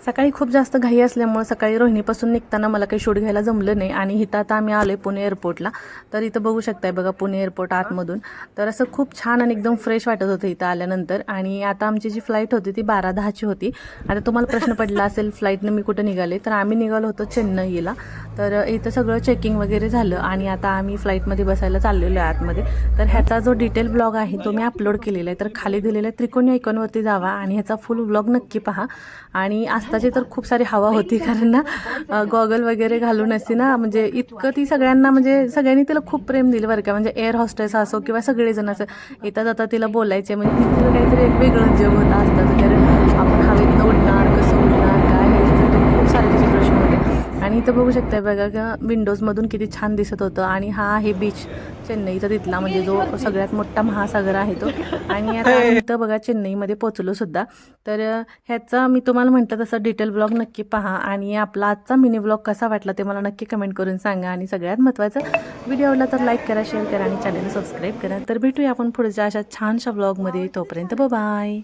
सकाळी खूप जास्त घाई असल्यामुळे सकाळी रोहिणीपासून निघताना मला काही शूट घ्यायला जमलं नाही आणि इथं आता आम्ही आलोय पुणे एअरपोर्टला. तर इथं बघू शकताय बघा पुणे एअरपोर्ट आतमधून. तर असं खूप छान आणि एकदम फ्रेश वाटत होतं इथं आल्यानंतर. आणि आता आमची जी फ्लाईट होती ती 12:10ची होती. आता तुम्हाला प्रश्न पडला असेल फ्लाईटनं मी कुठं निघाले, तर आम्ही निघालो होतो चेन्नईला. तर इथं सगळं चेकिंग वगैरे झालं आणि आता आम्ही फ्लाईटमध्ये बसायला चाललेलो आहे आतमध्ये. तर ह्याचा जो डिटेल ब्लॉग आहे तो मी अपलोड केलेला आहे. तर खाली दिलेल्या त्रिकोणी आयकॉनवरती जावा आणि ह्याचा फुल ब्लॉग नक्की पहा. आणि आस्ताची तर खूप सारी हवा होती, कारण ना गॉगल वगैरे घालून असते ना, म्हणजे इतकं ती सगळ्यांना, म्हणजे सगळ्यांनी तिला खूप प्रेम दिलं बरं का. म्हणजे एअर हॉस्टेस असो किंवा सगळेजण असं येता जाता तिला बोलायचे, म्हणजे तिथं काहीतरी एक वेगळं जग होतं आस्ताचं. कारण आपण हवेतनं उडणार, कसं उडणार काय हे खूप सारे तिचे प्रश्न होते. आणि इथं बघू शकताय बघा का विंडोजमधून किती छान दिसत होतं. आणि हा आहे बीच चेन्नईचा तिथला, म्हणजे जो सगळ्यात मोठा महासागर आहे तो. आणि आता आम्ही इथं बघा चेन्नईमध्ये पोचलो सुद्धा. तर ह्याचा मी तुम्हाला म्हटलं तसं डिटेल ब्लॉग नक्की पहा. आणि आपला आजचा मिनी ब्लॉग कसा वाटला ते मला नक्की कमेंट करून सांगा. आणि सगळ्यात महत्त्वाचं, व्हिडिओ आवडला तर लाईक करा, शेअर करा आणि चॅनल सबस्क्राईब करा. तर भेटूया आपण पुढच्या अशा छानशा ब्लॉगमध्ये. तोपर्यंत बाय.